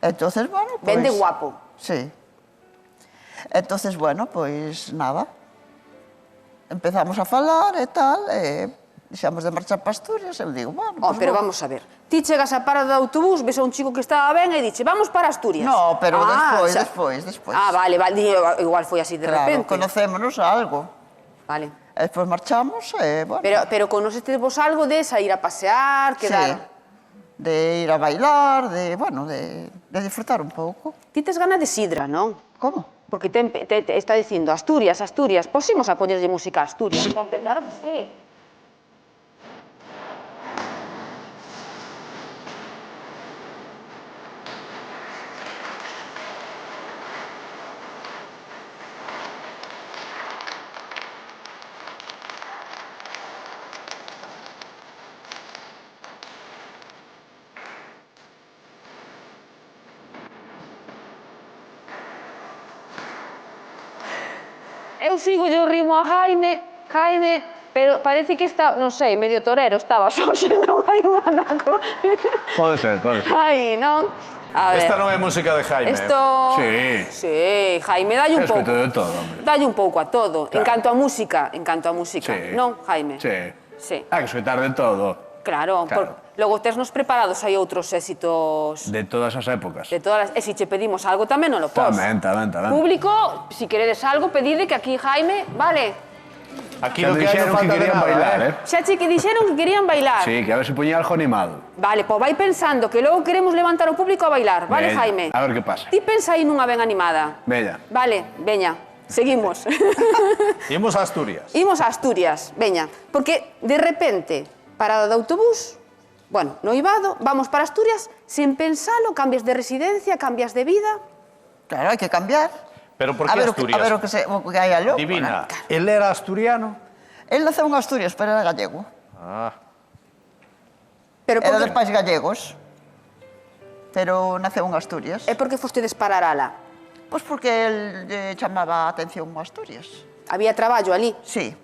Entonces, bueno, pois... Ben de guapo. Sí. Entonces, bueno, pois nada. Empezamos a falar e tal, e dixemos de marchar para Asturias, e eu digo, bueno, Oh, pois pero vou. vamos a ver. Ti chegas á parada de autobús, ves a un chico que estaba ben e dixe, vamos para Asturias. No, pero despois. despois. Ah, vale, igual foi así de repente. Claro, conocémonos algo. Vale. E despois marchamos, e, bueno... Pero conocestevos algo de sair a pasear, quedar... Sí, de ir a bailar, de, bueno, de disfrutar un pouco. Ti tes gana de sidra, non? Como? Porque te está dicindo Asturias, Asturias. Pois imos a poñerlle música a Asturias. Claro que sí. Eu sigo o ritmo a Jaime, pero parece que está, non sei, medio torero estaba só, non hai un anaco. Pode ser, pode ser. Ai, non? A ver. Esta non é música de Jaime. Esto... Sí. Sí, Jaime, dalle un pouco. Escoito de todo, hombre. Dalle un pouco a todo. En Claro. canto a música. Sí. Non, Jaime? Sí. Sí. Hai que escoitar de todo. Claro. Logo tesnos preparados hai outros éxitos De todas as épocas. de todas as... E se che pedimos algo tamén non lo pos. Tamén. Público, si queredes algo, pedide que aquí Jaime, vale. Aquí Xa lo me que hai dixeron non que falta de querían nada, bailar, Xa che que dixeron que querían bailar. Sí, que a ver se poñía algo animado. Vale, pois vai pensando que logo queremos levantar o público a bailar, vale, Veña, Jaime? a ver que pasa. Ti pensa aí nunha ben animada. Veña. Vale, veña, seguimos. Imos a Asturias. Imos a Asturias, veña, porque de repente, parada de autobús, bueno, no Ibado, vamos para Asturias, sen pensalo, cambias de residencia, cambias de vida. Claro, hai que cambiar. Pero por A que ver Asturias? A ver o que hai aló. Divina, el era asturiano? Él naceu en Asturias, pero era gallego. Ah. Pero Era porque, dos pais gallegos, pero naceu en Asturias. é porque fostedes parar ala. Pois porque él chamaba a atención a Asturias. Había traballo ali. Sí.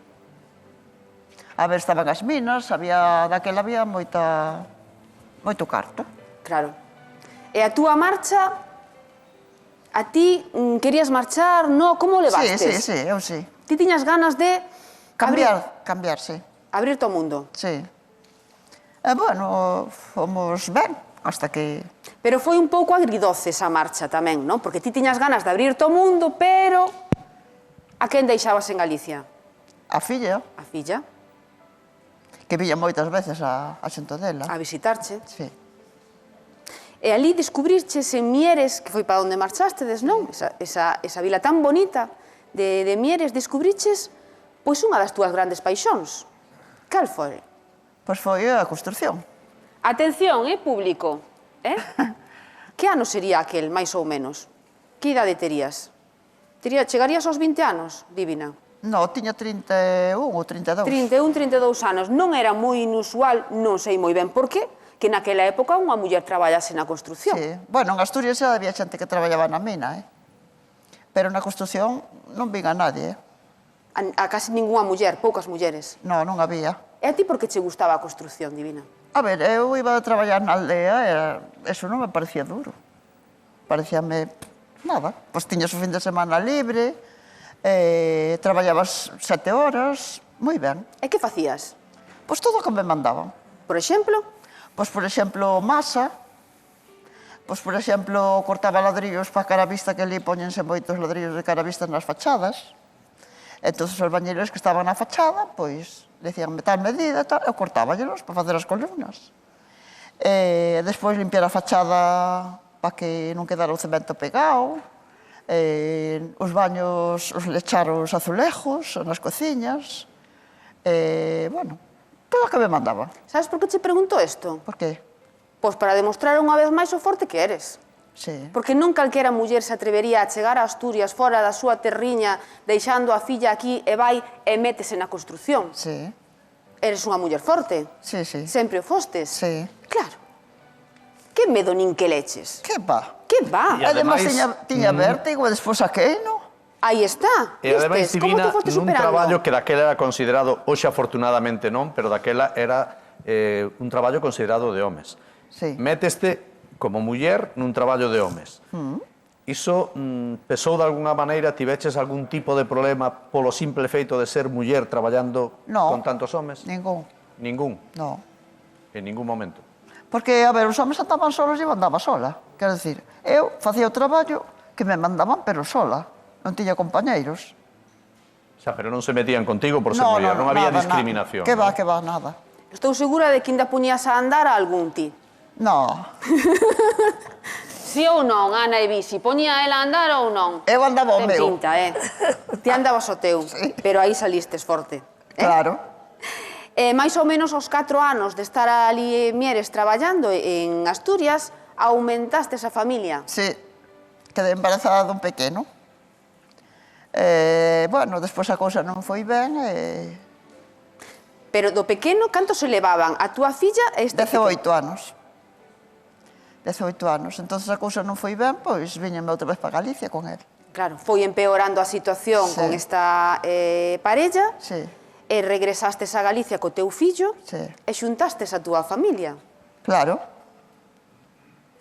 A ver, estaban as minas, daquela había moito carto. Claro. E a túa marcha, a ti querías marchar, no? Como o levastes? Sí, eu sí. Ti tiñas ganas de Cambiar, sí. abrirte ao mundo. Sí. E, bueno, fomos ben, hasta que... Pero foi un pouco agridoce esa marcha tamén, non? Porque ti tiñas ganas de abrirte ao mundo, pero a quen deixabas en Galicia? A filla, A filla, que villa moitas veces a xento dela. a visitarche. Sí. E ali descubrirches en Mieres, que foi para onde marchastedes, non? Esa vila tan bonita de Mieres, descubriches pois unha das túas grandes paixóns. Cal foi? Pois foi a construción. Atención, público. Que ano sería aquel, máis ou menos? Que idade terías? Chegarías aos 20 anos, Divina? No, tiña 31 ou 32. 31, 32 anos. Non era moi inusual, non sei moi ben por qué, que naquela época unha muller traballase na construcción. Sí. Bueno, en Asturias xa había xente que traballaba na mina, pero na construcción non vin a nadie, A casi ningunha muller, poucas mulleres. Non había. E a ti por que che gustaba a construcción, Divina? A ver, eu iba a traballar na aldea e eso non me parecía duro. Parecíame nada. Pois tiñas o fin de semana libre, traballabas 7 horas, moi ben. E que facías? Pois todo o que me mandaban. Por exemplo? Pois, por exemplo, masa. Pois, por exemplo, cortaba ladrillos para caravista, que ali poñense moitos ladrillos de caravista nas fachadas. Entón, os albañiles que estaban na fachada, pois, decíanme tal medida, tal, eu cortáballelos para facer as columnas. Despois, limpiar a fachada para que non quedara o cemento pegado. Os baños, os lechar os azulejos nas cociñas. Bueno, todo o que me mandaba. Sabes por que che pregunto isto? Por qué? Pois para demostrar unha vez máis o forte que eres. Sí. Porque non calquera muller se atrevería a chegar a Asturias fora da súa terriña, deixando a filla aquí e vai e métese na construcción. Sí. Eres unha muller forte. Sí. Sempre o fostes. Sí. Claro. Que medo nin que leches. Que va? Que va? E Ademais, ademais, tiña vértigo e despois saquei, non? Aí está. E ademais, Vistes? Como Divina, te foste nun superando? traballo que daquela era considerado, hoxe afortunadamente non, pero daquela era un traballo considerado de homes. Sí. Méteste como muller nun traballo de homes. Iso pesou de alguna maneira, tiveches algún tipo de problema polo simple feito de ser muller traballando No. con tantos homes? Ningún. Ningún, No. en ningún momento. Porque, a ver, os homes andaban solos e eu andaba sola. Quero dicir, eu facía o traballo que me mandaban, pero sola. Non tiña compañeiros. Xa, pero non se metían contigo por ser muller, non había nada, discriminación. Que non? va, nada. Estou segura de que ainda puñas a andar a algún ti. No, Si ou non, Ana e Bisi, poñía ela a andar ou non? eu andaba ao Ten meu. pinta, Ti andabas o teu, pero aí salistes forte. Claro. Mais ou menos aos 4 anos de estar ali en Mieres traballando en Asturias, aumentastes a familia. Sí, quedei embarazada dun pequeno. Bueno, despois a cousa non foi ben e... Pero do pequeno, canto se levaban a túa filla e este 18 anos. 18 anos. Entonces a cousa non foi ben, pois viñeme outra vez para Galicia con él. Claro, foi empeorando a situación Sí. con esta parella, Sí, e regresastes a Galicia co teu fillo, Sí. e xuntastes a túa familia. claro.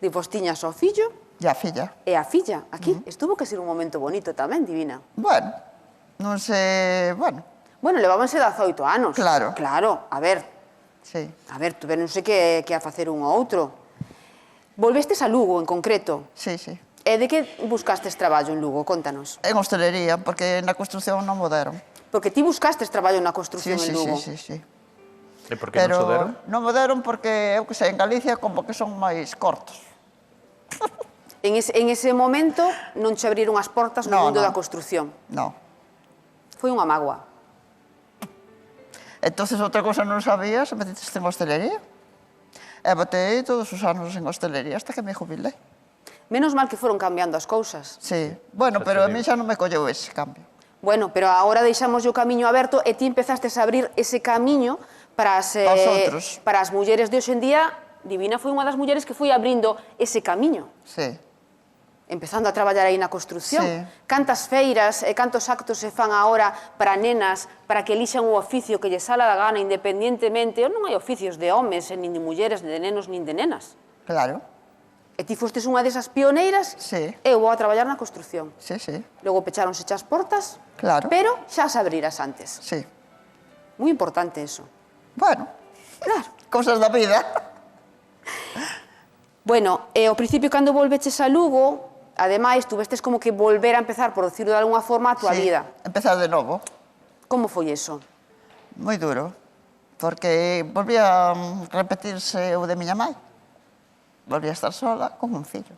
Divos tiñas o fillo E a filla. e a filla aquí. Estuvo que ser un momento bonito tamén, Divina. Bueno, non sei... Bueno, Bueno, levábanse 18 anos. Claro. Claro, a ver, sí. non sei que a facer un ou outro. Volvestes a Lugo, en concreto. Sí, sí. E de que buscastes traballo en Lugo? Contanos. En hostelería, porque na construción non mo deron. Porque ti buscastes traballo na Sí, construcción sí, en Lugo. sí, sí, sí. E por que non so deron? non mo deron porque, eu que sei, en Galicia como que son máis cortos. En ese momento non che abriron as portas no No, mundo no. da construcción. No. Foi unha mágoa. Entonces outra cosa non sabía, se metiste en hostelería. E botei todos os anos en hostelería hasta que me jubilei. Menos mal que foron cambiando as cousas. Sí. Bueno, Xa pero te a mí digo. xa non me colleu ese cambio. Bueno, pero agora deixamos o camiño aberto e ti empezastes a abrir ese camiño para as outros. para as mulleres de hoxe en día. Divina foi unha das mulleres que foi abrindo ese camiño, Sí. empezando a traballar aí na construcción. Sí. Cantas feiras e cantos actos se fan agora para nenas, para que elixan o oficio que lle sala da gana, independientemente, non hai oficios de homes, nin de mulleres, nin de nenos, nin de nenas. Claro. E ti fostes unha desas pioneiras, Sí. e eu vou a traballar na construcción. Sí, sí. Logo pecháronse as portas, Claro. pero xa as abriras antes. Sí. Moi importante eso. Bueno, Claro. cousas da vida. Bueno, ao principio, cando volveches a Lugo, ademais, tuvestes como que volver a empezar, por decirlo de alguna forma, a túa Sí. vida. Empezar de novo. Como foi eso? Moi duro. Porque volvía a repetirse o de miña mãe. Volvía a estar sola con un fillo.